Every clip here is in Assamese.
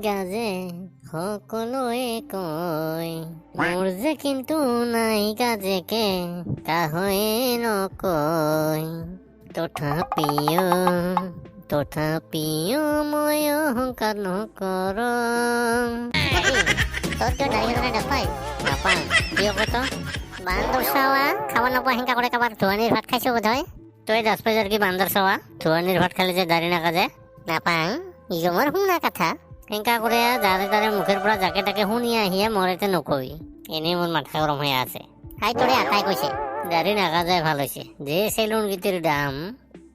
গাজে সকলোৱে কয় মোৰ যে কিন্তু নাই গাজেকে কাহয়ে নকয় তথাপিও মই অহংকাৰ নকৰোঁ। তোৰ কিয় দাড়ি নাপায় নাপাওঁ কিয় কত বান্দৰ চাৱা খাব নোপোৱা হিংসা কৰে কাৰোবাৰ ধোৱানিৰ ভাত খাইছো বোধ হয়। তই দাসপাইজাৰ কি বান্দৰ চাৱা ধোৱানিৰ ভাত খালে যে দাড়ি নাকাজে নাপাওঁ ইজমৰ শুনা কথা হিংসা কৰে যাৰে তাৰে মুখেৰ পৰা জাকে তাকে শুনি আহিয়ে মৰেতে নকবি এনেই মোৰ মাথা গৰম হৈ আছে। হাই তোৰে আটাই কৈছে দাড়ি নাকাজাই ভাল হৈছে যে চেলুন গীতিৰ দাম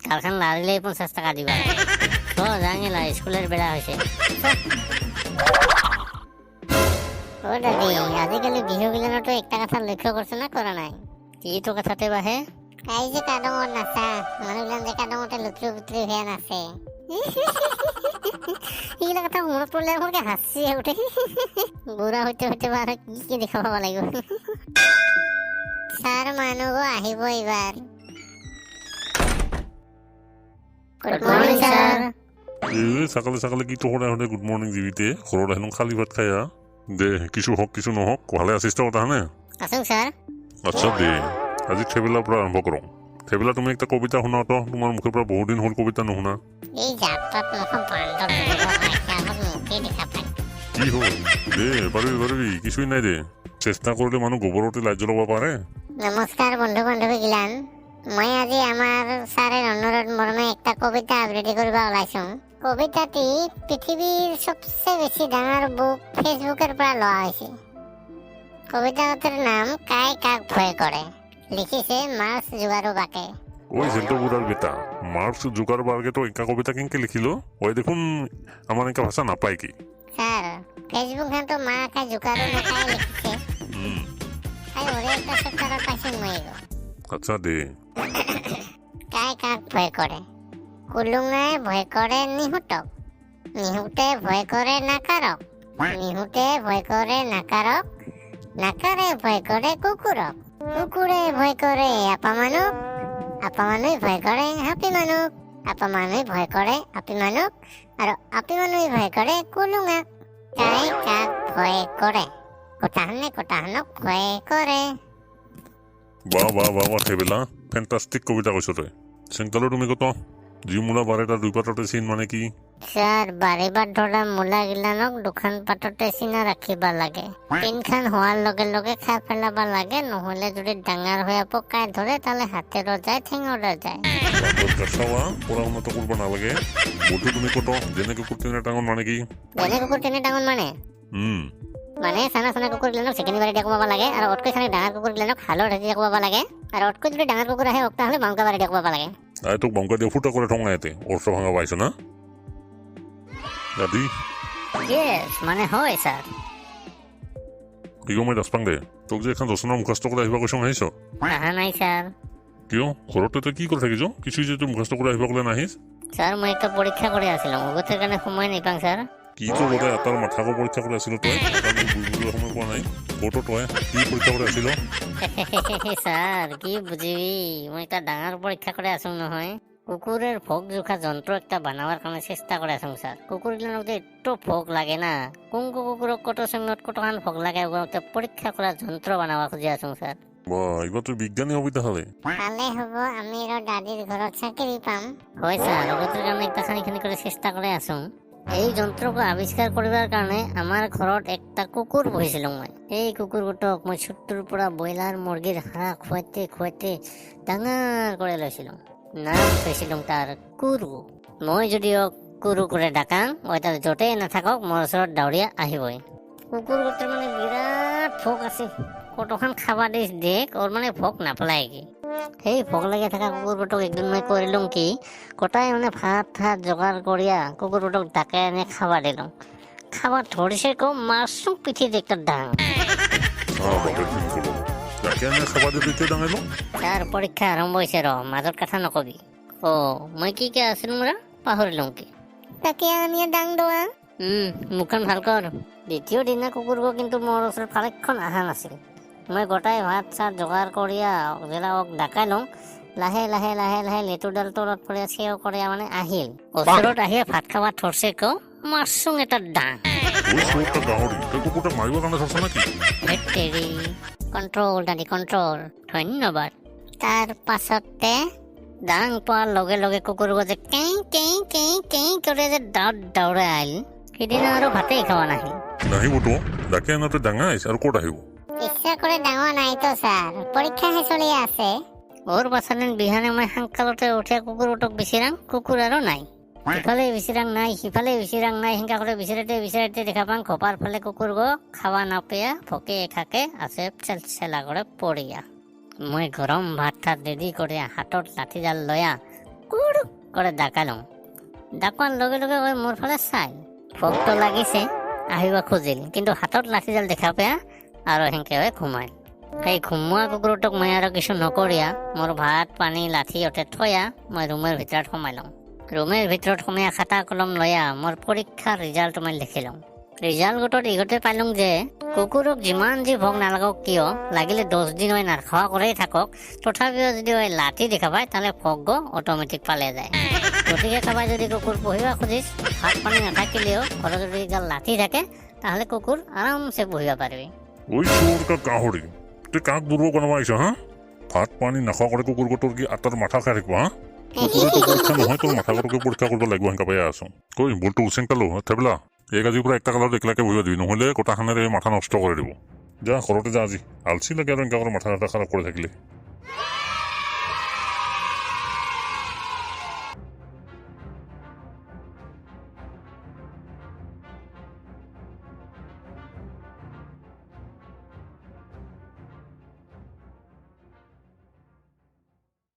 কালখান লাৰিলেই 50 টাকা দিবা জাঙিলা স্কুলের বেড়া হয়েছে। ও দাদি আজিকালি বিহু গিলানতো একটা কথা লক্ষ্য করছো না করা নাই কি তো কথাতে বাহে এই যে কাদঙত নাচা মানুহগিলান যে কাদঙতে লুতৰি বুতৰি হয়ে নাচে এইগিলা কথা মনত পড়লে আমার হাসি উঠে বুঢ়া হইতে হইতে বারে কি দেখা পাব লাগিব। স্যার মানুহ আহিব এইবাৰ। Good morning sir. সকালে সকালে কি তোৰ এখন গুড মৰ্নিং দিবিতে ঘৰত এখন খালি ভাত খাইয়া দে কিছু হওক কিছু নহওক ভালে আছিস তো কথা নে আছো স্যার। আচ্ছা দে আজি ঠেবেলাৰ পৰা আৰম্ভ কৰোঁ। ঠেবেলা তুমি একটা কবিতা শুনাও তো তোমাৰ মুখৰ পৰা বহুত দিন হ'ল কবিতা নুশুনা। এই জাতত মুখ বান্দৰ মুখে দেখা পায় কি হ'ল দে পাৰিবি কিছুই নাই দে চেষ্টা কৰিলে মানুহ গোবৰতে লাজ জ্বলাব পাৰে। নমস্কাৰ বন্ধু বান্ধৱী গিলান মই আজি আমাৰ স্যাৰেৰ অনুৰোধ মৰ্মে একটা কবিতা আবৃত্তি কৰিব ওলাইছো। কবিতাটি পৃথিবীৰ সবচেয়ে বেশি ডাঙৰ বুক ফেসবুকেৰ পৰা লোৱা হৈছে। কবিতাটির নাম কাই কাক ভয় করে লিখিছে মার্কস জুকারবার্গে। ওই জেলটো বুড়ার বেটা মার্কস জুকারবার্গে তো একা কবিতা কেনকে লিখিলো ওই দেখুন আমার একা ভাষা নাপায় কি স্যার ফেসবুক খান তো মা কাই জুকারো না কাই লিখিছে তাই ওরে একটা সেক্টর পাইছেন মই আচ্ছা দে কাই কাক ভয় করে কুলুঙায় ভয় করে নিহুতক নিহুতে ভয় করে নাকারক নিহুতে ভয় করে নাকারক নাকারে ভয় করে কুকুরক কুকুরে ভয় করে আপা মানুষ আপা মানুষ ভয় করে হাপি মানুষ আপা মানুষ ভয় করে আপি মানুষ আর আপি মানুষ ভয় করে কুলুঙাক কাই কাক ভয় করে কোটাহানক ভয় করে। বাহ বাহ বাহ বাহ ঠেবেলা ফেন্টাস্টিক কবিতা কৈছ তই চেংকালো তুমি কত যি মূলা বাৰেটা দুই পাততে চিন মানে কি স্যার বাড়িবার ধরা মূলা গিলানক দুখান পাততে চিনা রাখিবা লাগে তিনখান হওয়ার লগে লগে খাই ফেলাবা লাগে নহলে যদি ডাঙৰ হৈ পকাই ধরে তাহলে হাতেরও যায় ঠেঙরও যায়। চাওয়া পড়া শুনা তো করবা নালাগে বলতো তুমি কত যেনে কুকুর টেনে ডাঙর মানে কি যেনে কুকুর টেনে ডাঙৰ মানে সানা সানা কুকুৰ গিলানক সেকেন্ড বাড়ি দেখবাবা লাগে আৰ অটকৈ সানা ডাঙৰ কুকুৰ গিলানক হালৰ ঢাকি দেখবাবা লাগে আৰ অটকৈ যদি ডাঙৰ কুকুর আহে অক্টা হলে বাংকা বাড়ি দেখবাবা লাগে। আই তোক বাংকা দিয়ে ফুটা করে ঠঙা এতে অর্থ ভাঙা পাইছ না দাদি ইয়েস মানে হয় স্যার। ইগো মই দাসপাং দে তোক যে এখন রচনা মুখস্থ করে আহিবা কৈছ আহিছ আহা নাই স্যার। কিয় ঘৰতে তই কি কৰি থাকিছ কিছু যে তুই মুখস্থ করে আহিবা কলে নাহিস স্যার মই একটা পরীক্ষা করে আসলাম ওগতের কারণে সময় নেই পাং স্যার। কি তো বোধ এটার মাথাকো পরীক্ষা করে আসিল তই বুঝবুঝিব সময় পোৱা নাই কতো তই কি পৰীক্ষা কৰে আসিল স্যাৰ কি বুঝিবি মই একটা ডাঙৰ পরীক্ষা করে আসুন নহয় কুকুরের ভোগ জোখা যন্ত্র একটা বানাবার কারণে চেষ্টা করে আসুন স্যার। কুকুর গিলানক যে একটু ভোগ লাগে না কোনকো কুকুরক কত সঙ্গত কতখান ভোগ লাগে ওগুলোতে পরীক্ষা করার যন্ত্র বানাবা খুঁজে আসুন স্যার। বাহ এবার তুই বিজ্ঞানী হবি তাহলে ভালে হব আমি দাদির ঘৰত চাকৰি পাম হয় স্যাৰ ওগতেৰ কাৰণে একটা খানিখানি কৰে চেষ্টা কৰে আসুন। এই যন্ত্ৰকে আবিষ্কাৰ কৰিবাৰ কাৰণে আমাৰ ঘৰত একটা কুকুৰ বহিছিল মই এই কুকুৰগুটক মই ছোট্টৰ পৰা ব্ৰইলাৰ মুৰগিৰ হাড় খুৱাইতে খুৱাইতে ডাঙৰ কৰে লৈছিলাম নাম থৈছিলাম তাৰ কুৰু। মই যদি কুৰু কৰে ডাকাং ওই তাৰ য'তে নাথাকক মোৰ ওচৰত দাউৰিয়া আহিবই। কুকুৰগুটোৰ মানে বিৰাট ভোক আছে কতখান খাবা দিস দেখ ওর মানে ভোক নাপলাই কি সেই ভোক লাগে থাকা কুকুরগুটক একদিন মই কৰিলুং কি কটাই মানে ভাত ঠাত যোগাৰ করিয়া কুকুরগুটক ডাকে এনে খাবা দিলাম খাবার ধরিছে কো মাছুক পিঠিত একটা ডাং তার পরীক্ষা আরম্ভ হয়েছে মাজত কথা নকবি ও মই কি কে আছিল মোরা পাহৰিলুং কি তাকে আনিয়ে ডাং দোৱা মুখখন ভাল কৰ। দ্বিতীয় দিনা কুকুৰক কিন্তু মোৰ ওচৰত ভালেখন আহা নাছিল মই গোটাই ভাত চাত যোগাৰ কৰিয়া জেলা ডাকাই লওঁ লাহে লাহে লাহে লাহে লেটুডাল তলত পৰি চিঞৰ কৰি মানে আহিল ওচৰত আহিয়ে ভাত খাবা ধৰছে কওঁ মাছুং এটা ডাং ওই চোৰটা গাহৰি তুই কুকুৰটা মাৰিবাৰ কাৰণে চাইছ নাকি হেটেৰি কণ্ট্ৰল দাদি কণ্ট্ৰল ধন্যবাদ তাৰ পাছতে দাং পোৱাৰ লগে লগে কুকুৰবোৰ যে কেই কেই কেই কেই কৰি যে দৌৰাই আহিল সিদিনা আৰু ভাতেই খোৱা নাহিল নাহিবতো ডাকে আনাতে ডাঙৰ আহিছে আৰু ক'ত আহিব ইচ্ছা কৰে ডাঙৰ নাইতো স্যাৰ পৰীক্ষাহে চলি আছে ওৰ পাছদিন বিহানে মই সাংকালতে উঠিয়া কুকুৰটোক বিচাৰাং কুকুৰ আৰু নাই ইফালে বিচাৰাং নাই সিফালে বিচাৰাং নাই সেনেকা কৰি বিচাৰতে দেখা পাং খপাৰ ফালে কুকুৰ গো খাৱা নাপায়া ভকে খাকে আছে চেলা কৰে পড়িয়া মই গৰম ভাত ঠাত ৰেডি কৰে হাতত লাঠিডাল লয়া কুড়ুক কৰে ডাকালং ডাকোৱাৰ লগে লগে ওই মোৰ ফালে চাই ভোকটো লাগিছে আহিব খুজিল কিন্তু হাতত লাঠিডাল দেখা পায়া আৰু সেনেকে হৈ ঘুমাই সেই ঘুমোৱা কুকুৰটোক মই আৰু কিছু নকৰিয়া মোৰ ভাত পানী লাঠি অতে থৈয়া মই ৰুমৰ ভিতৰত সোমাই লওঁ ৰুমৰ ভিতৰত সোমাই খাতা কলম লয়া মোৰ পৰীক্ষাৰ ৰিজাল্ট মই লিখি লওঁ ৰিজাল্ট গোটত ইগতে পাইলং যে কুকুৰক যিমান যি ভোগ নালাগক কিয় লাগিলে 10 দিন হৈ নাখোৱা কৰেই থাকক তথাপিও যদি ওই লাঠি দেখা পায় তাহলে ভোগ অটোমেটিক পালে যায় গতিকে কাবাই যদি কুকুৰ পুহিব খুজিছ ভাত পানী নাথাকিলেও ঘৰত যদি এডাল লাঠি থাকে তাহলে কুকুৰ আৰামছে পুহিব পাৰিবি ওই চোৰটা গাহৰি তুই কাক দুৰ্ব কোনোবা আহিছ হা ভাত পানী নাখোৱা কৰি কুকুৰ তোৰ কি আটাৰ মাথা খাই থাকিব হা কুকুৰেতো পৰীক্ষা নহয় তোৰ মাথা তোকে পৰীক্ষা কৰিব লাগিব সেনেকা পাই আছো কৈ বলটো উচেং পালো থেবলা এই আজিৰ পৰা একটা কালত একলাকে বহিব দিবি নহ'লে কটাখানেৰে মাথা নষ্ট কৰি দিব যা ঘৰতে যা আজি আলচি লাগে আৰু এনেকা কৰি মাথা খাৰাপ কৰি থাকিলে